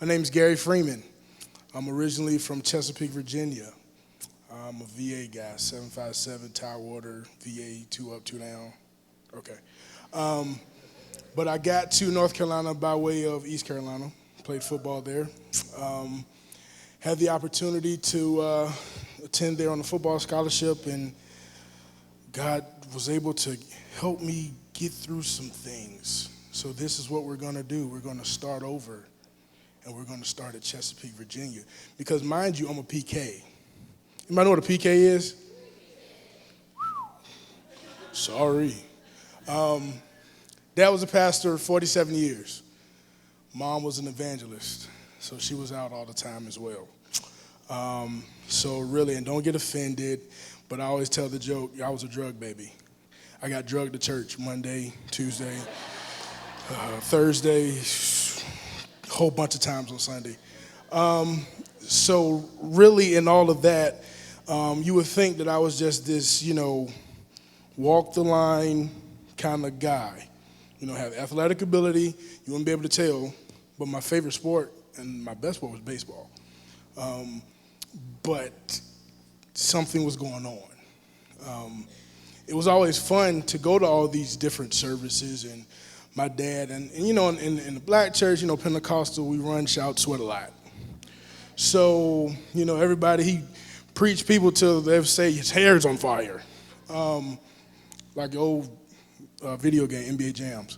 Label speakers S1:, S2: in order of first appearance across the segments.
S1: name's Gary Freeman. I'm originally from Chesapeake, Virginia. I'm a VA guy, 757, Tidewater, VA, 2 up, 2 down. Okay. But I got to North Carolina by way of East Carolina, played football there. Had the opportunity to attend there on a football scholarship, and God was able to help me get through some things. So this is what we're going to do. We're going to start over, and we're going to start at Chesapeake, Virginia. Because mind you, I'm a PK. Anybody know what a PK is? Sorry. Dad was a pastor 47 years. Mom was an evangelist, so she was out all the time as well. So really, and don't get offended, but I always tell the joke, I was a drug baby. I got drugged to church Monday, Tuesday, Thursday, a whole bunch of times on Sunday. So really in all of that, you would think that I was just this, walk the line kind of guy. Have athletic ability, you wouldn't be able to tell, but my favorite sport and my best sport was baseball. But something was going on. It was always fun to go to all these different services, and my dad, and in the black church, Pentecostal, we run, shout, sweat a lot. So, everybody, he preached people till they would say his hair's on fire. Like the old video game, NBA Jams.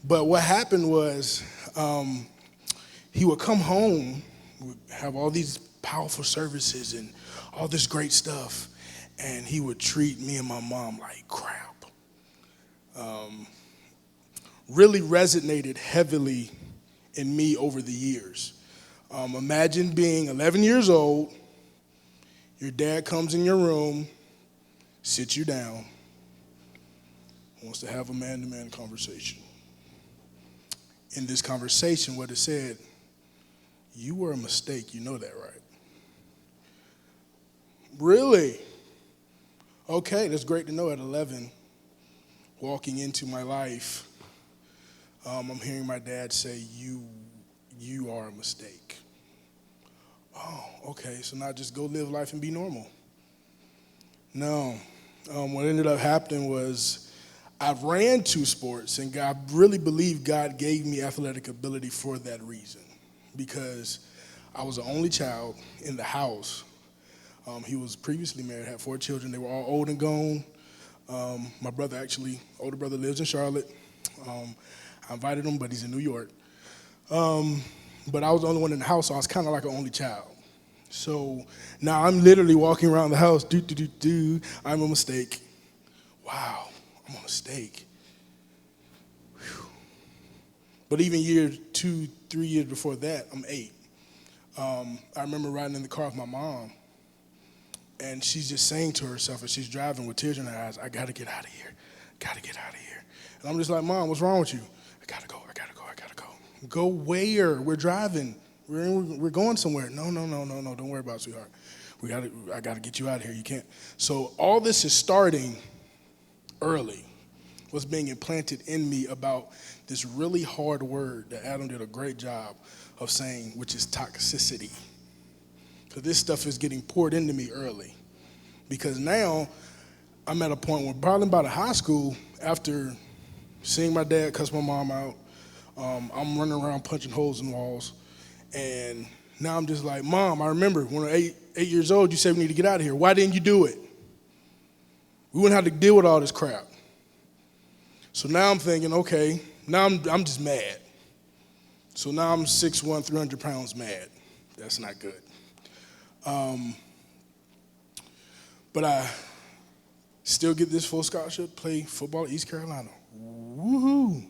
S1: But what happened was he would come home, would have all these powerful services and all this great stuff, and he would treat me and my mom like crap. Really resonated heavily in me over the years. Imagine being 11 years old, your dad comes in your room, sits you down, wants to have a man-to-man conversation. In this conversation, what it said, you were a mistake, you know that, right? Really? Okay, that's great to know at 11, walking into my life, I'm hearing my dad say, you are a mistake. Oh, okay, so now just go live life and be normal. No, what ended up happening was I ran 2 sports, and I really believe God gave me athletic ability for that reason, because I was the only child in the house. He was previously married, had 4 children. They were all old and gone. My brother, actually, older brother, lives in Charlotte. I invited him, but he's in New York. But I was the only one in the house, so I was kind of like an only child. So now I'm literally walking around the house, I'm a mistake. Wow, I'm a mistake. Whew. But even year 2, 3 years before that, I'm 8. I remember riding in the car with my mom, and she's just saying to herself as she's driving with tears in her eyes, I gotta get out of here, gotta get out of here. And I'm just like, Mom, what's wrong with you? I gotta go. Go where? We're driving. We're going somewhere. No, don't worry about it, sweetheart. I gotta get you out of here. You can't. So all this is starting early. What's being implanted in me about this really hard word that Adam did a great job of saying, which is toxicity. So this stuff is getting poured into me early. Because now I'm at a point where probably about high school, after seeing my dad cuss my mom out, I'm running around punching holes in walls. And now I'm just like, Mom, I remember when I was 8 years old, you said we need to get out of here. Why didn't you do it? We wouldn't have to deal with all this crap. So now I'm thinking, okay, now I'm just mad. So now I'm 6'1", 300 pounds mad. That's not good. But I still get this full scholarship, play football at East Carolina. Woohoo!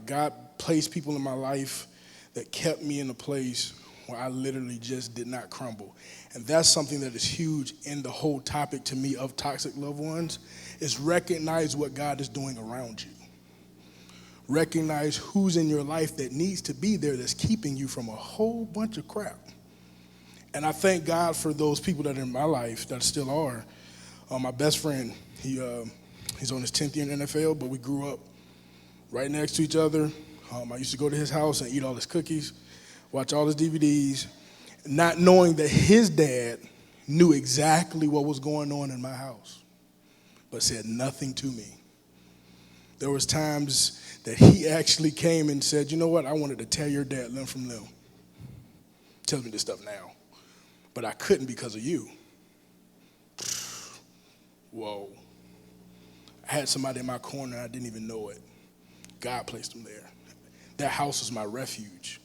S1: God placed people in my life that kept me in a place where I literally just did not crumble. And that's something that is huge in the whole topic to me of toxic loved ones, is recognize what God is doing around you. Recognize who's in your life that needs to be there that's keeping you from a whole bunch of crap. And I thank God for those people that are in my life that still are. My best friend, he's on his 10th year in the NFL, but we grew up right next to each other. I used to go to his house and eat all his cookies. watch all his DVDs, not knowing that his dad knew exactly what was going on in my house, but said nothing to me. There was times that he actually came and said, you know what, I wanted to tear your dad limb from limb. Tells me this stuff now, but I couldn't because of you. Whoa. I had somebody in my corner and I didn't even know it. God placed him there. That house was my refuge.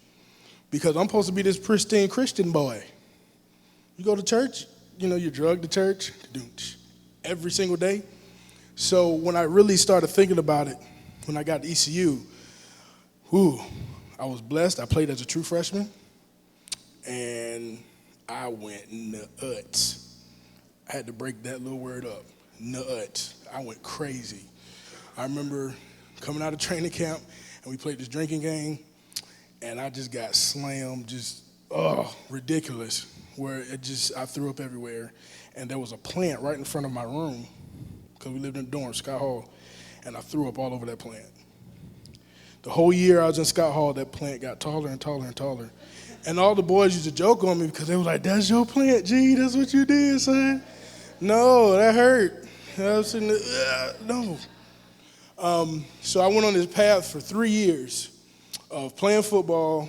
S1: Because I'm supposed to be this pristine Christian boy. You go to church, you're drugged to church every single day. So when I really started thinking about it, when I got to ECU, I was blessed. I played as a true freshman, and I went nuts. I had to break that little word up, nuts. I went crazy. I remember coming out of training camp, and we played this drinking game, and I just got slammed, ridiculous, where I threw up everywhere. And there was a plant right in front of my room, because we lived in a dorm, Scott Hall, and I threw up all over that plant. The whole year I was in Scott Hall, that plant got taller and taller and taller. And all the boys used to joke on me because they were like, that's your plant, G, that's what you did, son. No, that hurt. I was sitting there, no. So I went on this path for 3 years of playing football,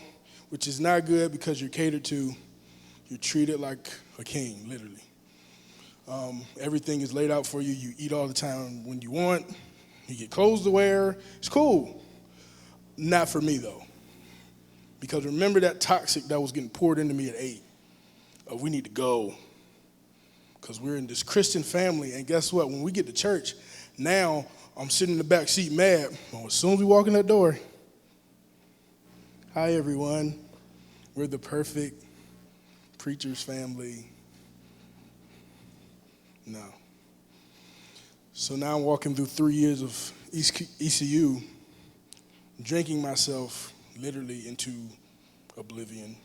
S1: which is not good because you're catered to. You're treated like a king, literally. Everything is laid out for you. You eat all the time when you want. You get clothes to wear. It's cool. Not for me, though. Because remember that toxic that was getting poured into me at 8. We need to go. Because we're in this Christian family. And guess what? When we get to church, now I'm sitting in the back seat mad. Well, as soon as we walk in that door, hi, everyone. We're the perfect preacher's family. No. So now I'm walking through 3 years of ECU, drinking myself literally into oblivion.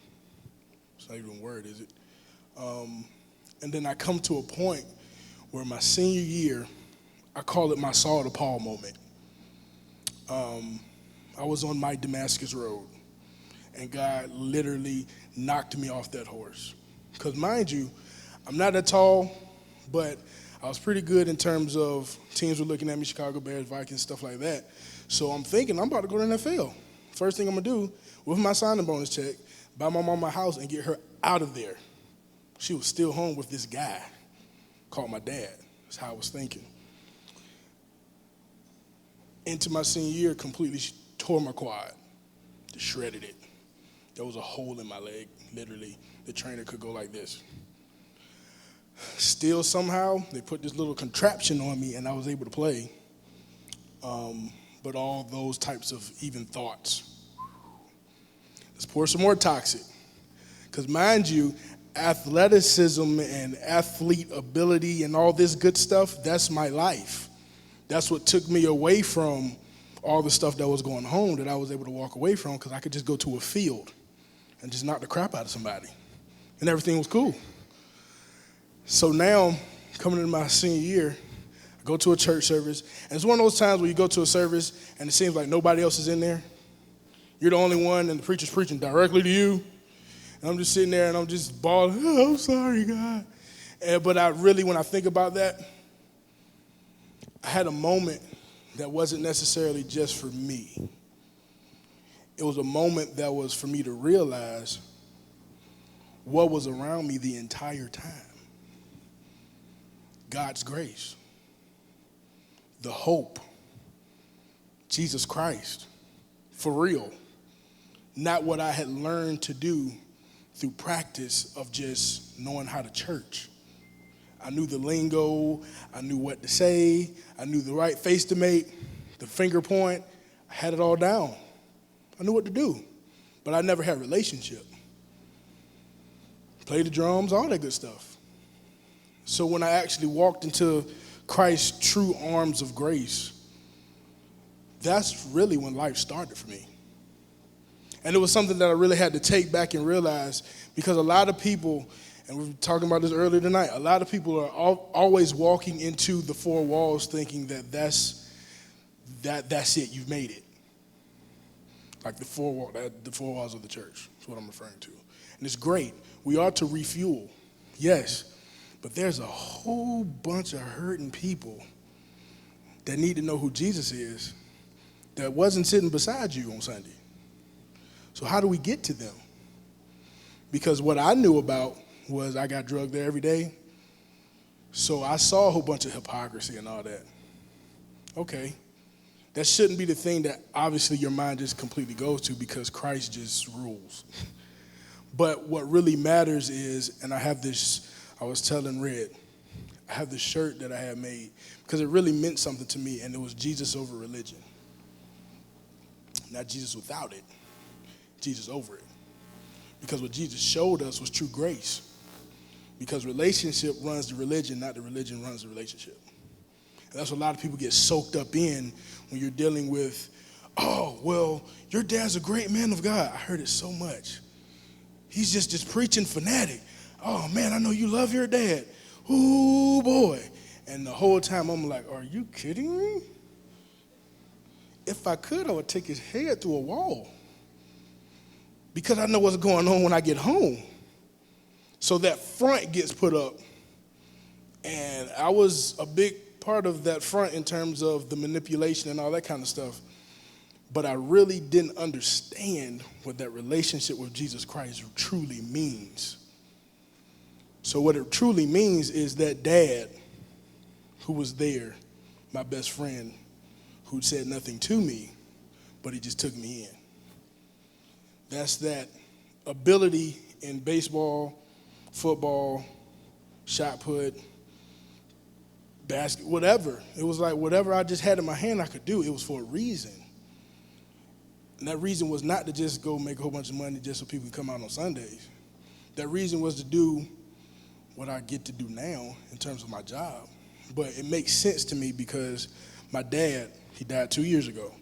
S1: It's not even a word, is it? And then I come to a point where my senior year, I call it my Saul to Paul moment. I was on my Damascus road, and God literally knocked me off that horse. Because mind you, I'm not that tall, but I was pretty good in terms of teams were looking at me, Chicago Bears, Vikings, stuff like that. So I'm thinking I'm about to go to the NFL. First thing I'm going to do, with my signing bonus check, buy my mom a house and get her out of there. She was still home with this guy called my dad. That's how I was thinking. Into my senior year, completely tore my quad, just shredded it. There was a hole in my leg, literally. The trainer could go like this. Still, somehow, they put this little contraption on me, and I was able to play. But all those types of even thoughts. Let's pour some more toxic. Because mind you, athleticism and athlete ability and all this good stuff, that's my life. That's what took me away from all the stuff that was going on that I was able to walk away from, because I could just go to a field and just knock the crap out of somebody. And everything was cool. So now, coming into my senior year, I go to a church service, and it's one of those times where you go to a service and it seems like nobody else is in there. You're the only one, and the preacher's preaching directly to you. And I'm just sitting there, and I'm just bawling, oh, I'm sorry, God. But when I think about that, I had a moment that wasn't necessarily just for me. It was a moment that was for me to realize what was around me the entire time. God's grace, the hope, Jesus Christ, for real. Not what I had learned to do through practice of just knowing how to church. I knew the lingo, I knew what to say, I knew the right face to make, the finger point, I had it all down. I knew what to do, but I never had a relationship. Play the drums, all that good stuff. So when I actually walked into Christ's true arms of grace, that's really when life started for me. And it was something that I really had to take back and realize, because a lot of people, and we were talking about this earlier tonight, a lot of people are always walking into the four walls thinking that that's it, you've made it. Like the four walls of the church. That's what I'm referring to. And it's great. We ought to refuel, yes. But there's a whole bunch of hurting people that need to know who Jesus is that wasn't sitting beside you on Sunday. So how do we get to them? Because what I knew about was I got drugged there every day. So I saw a whole bunch of hypocrisy and all that. Okay. That shouldn't be the thing that obviously your mind just completely goes to because Christ just rules. But what really matters is, and I was telling Red, I have this shirt that I had made because it really meant something to me, and it was Jesus over religion. Not Jesus without it, Jesus over it. Because what Jesus showed us was true grace. Because relationship runs the religion, not the religion runs the relationship. And that's what a lot of people get soaked up in when you're dealing with, oh, well, your dad's a great man of God. I heard it so much. He's just this preaching fanatic. Oh, man, I know you love your dad. Ooh, boy. And the whole time I'm like, are you kidding me? If I could, I would take his head through a wall. Because I know what's going on when I get home. So that front gets put up. And I was a big part of that front in terms of the manipulation and all that kind of stuff. But I really didn't understand what that relationship with Jesus Christ truly means. So what it truly means is that dad who was there, my best friend, who said nothing to me, but he just took me in. That's that ability in baseball, football, shot put, basket, whatever. It was like whatever I just had in my hand I could do, it was for a reason. And that reason was not to just go make a whole bunch of money just so people can come out on Sundays. That reason was to do what I get to do now in terms of my job. But it makes sense to me because my dad, he died 2 years ago.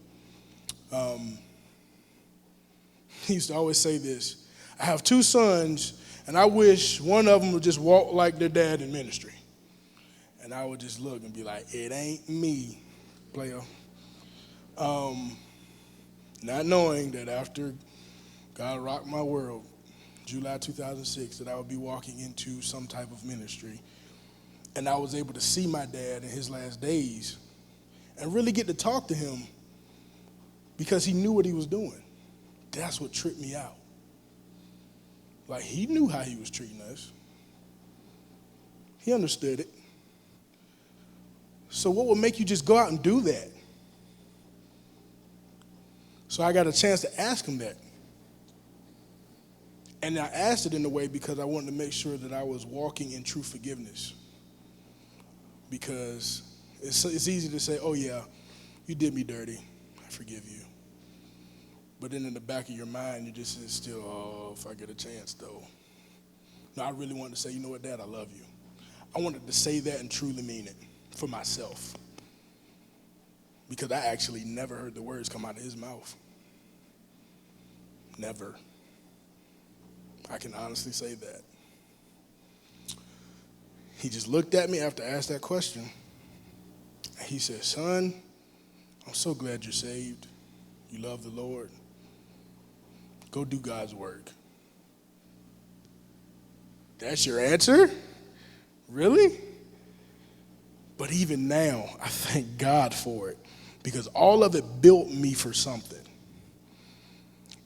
S1: He used to always say this, I have 2 sons, and I wish one of them would just walk like their dad in ministry. And I would just look and be like, it ain't me, player. Not knowing that after God rocked my world, July 2006, that I would be walking into some type of ministry. And I was able to see my dad in his last days and really get to talk to him because he knew what he was doing. That's what tripped me out. Like, he knew how he was treating us. He understood it. So what would make you just go out and do that? So I got a chance to ask him that. And I asked it in a way because I wanted to make sure that I was walking in true forgiveness. Because it's easy to say, oh yeah, you did me dirty, I forgive you. But then in the back of your mind, you just still, oh, if I get a chance though. No, I really wanted to say, you know what, Dad, I love you. I wanted to say that and truly mean it for myself. Because I actually never heard the words come out of his mouth. Never. I can honestly say that. He just looked at me after I asked that question. And he said, son, I'm so glad you're saved. You love the Lord. Go do God's work. That's your answer? Really? But even now, I thank God for it. Because all of it built me for something.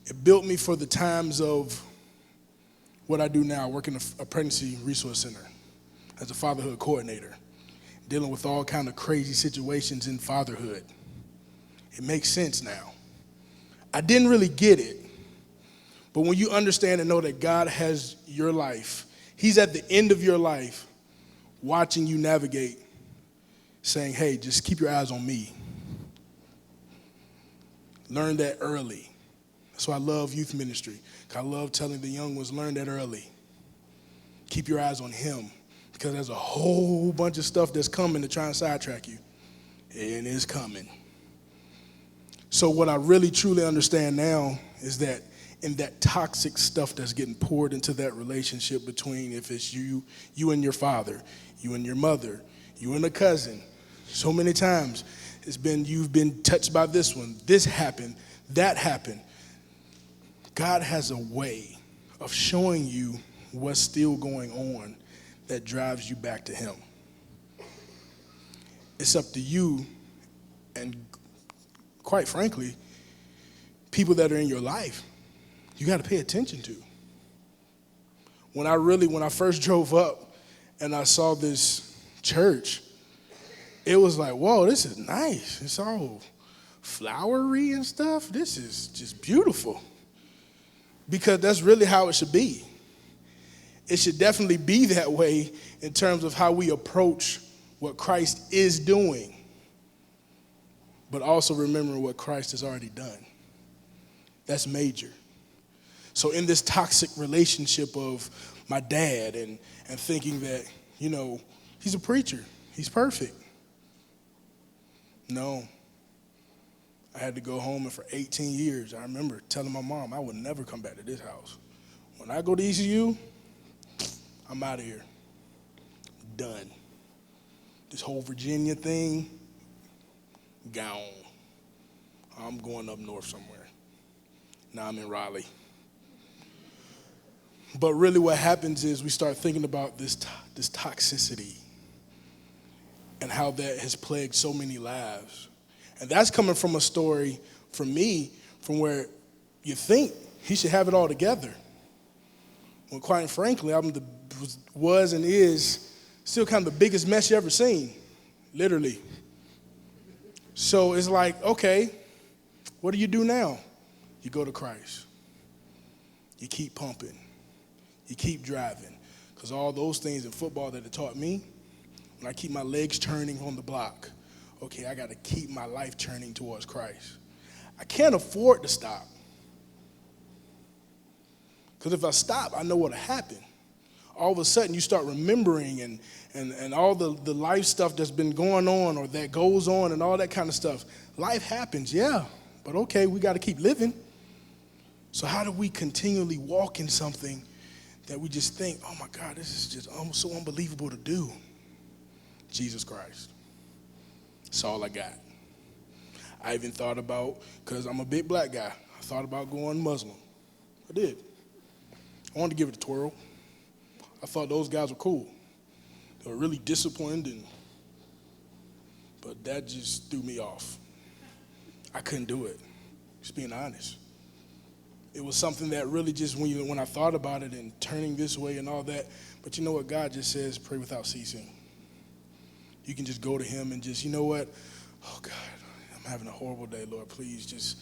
S1: It built me for the times of what I do now. I work in a pregnancy resource center as a fatherhood coordinator, dealing with all kind of crazy situations in fatherhood. It makes sense now. I didn't really get it, but when you understand and know that God has your life, he's at the end of your life watching you navigate, saying, hey, just keep your eyes on me. Learn that early. That's why I love youth ministry. I love telling the young ones, learn that early. Keep your eyes on him. Because there's a whole bunch of stuff that's coming to try and sidetrack you. And it's coming. So what I really truly understand now is that in that toxic stuff that's getting poured into that relationship between, if it's you and your father, you and your mother, you and a cousin, so many times it's been, you've been touched by this one, this happened, that happened. God has a way of showing you what's still going on that drives you back to him. It's up to you, and quite frankly, people that are in your life, you got to pay attention to. When I first drove up and I saw this church, it was like, whoa, this is nice. It's all flowery and stuff. This is just beautiful. Because that's really how it should be. It should definitely be that way in terms of how we approach what Christ is doing, but also remembering what Christ has already done. That's major. So in this toxic relationship of my dad and thinking that, he's a preacher, he's perfect. No. I had to go home, and for 18 years, I remember telling my mom I would never come back to this house. When I go to ECU, I'm out of here. Done. This whole Virginia thing, gone. I'm going up north somewhere. Now I'm in Raleigh. But really what happens is we start thinking about this toxicity and how that has plagued so many lives. And that's coming from a story, from me, from where you think he should have it all together. When quite frankly, was and is still kind of the biggest mess you ever seen, literally. So it's like, okay, what do you do now? You go to Christ. You keep pumping. You keep driving. Because all those things in football that it taught me, when I keep my legs turning on the block, okay, I got to keep my life turning towards Christ. I can't afford to stop. Because if I stop, I know what'll happen. All of a sudden, you start remembering and all the life stuff that's been going on or that goes on and all that kind of stuff. Life happens, yeah, but okay, we got to keep living. So how do we continually walk in something that we just think, oh my God, this is just almost so unbelievable to do? Jesus Christ. That's all I got. I even thought about, because I'm a big black guy, I thought about going Muslim. I did. I wanted to give it a twirl. I thought those guys were cool. They were really disciplined, but that just threw me off. I couldn't do it, just being honest. It was something that really just, when I thought about it and turning this way and all that, but you know what God just says, pray without ceasing. You can just go to him and just, you know what? Oh, God, I'm having a horrible day, Lord. Please just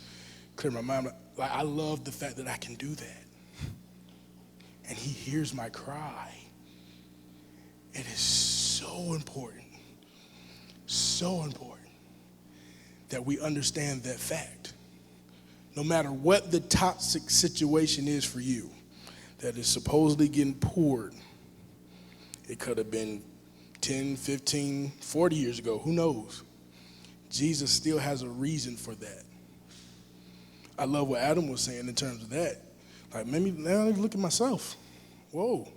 S1: clear my mind. Like, I love the fact that I can do that. And he hears my cry. It is so important that we understand that fact. No matter what the toxic situation is for you that is supposedly getting poured, it could have been 10, 15, 40 years ago, who knows? Jesus still has a reason for that. I love what Adam was saying in terms of that. Like, maybe now I look at myself. Whoa.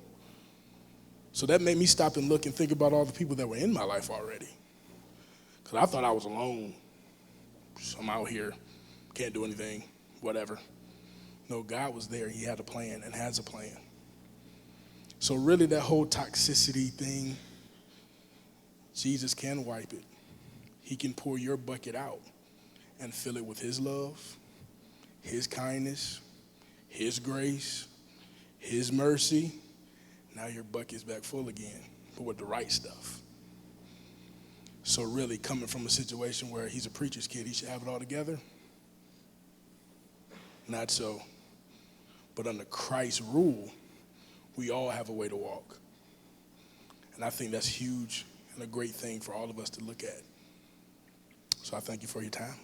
S1: So that made me stop and look and think about all the people that were in my life already. Because I thought I was alone. So I'm out here, can't do anything, whatever. No, God was there. He had a plan and has a plan. So really that whole toxicity thing, Jesus can wipe it. He can pour your bucket out and fill it with his love, his kindness, his grace, his mercy. Now your bucket's back full again, but with the right stuff. So really coming from a situation where he's a preacher's kid, he should have it all together. Not so. But under Christ's rule, we all have a way to walk. And I think that's huge and a great thing for all of us to look at. So I thank you for your time.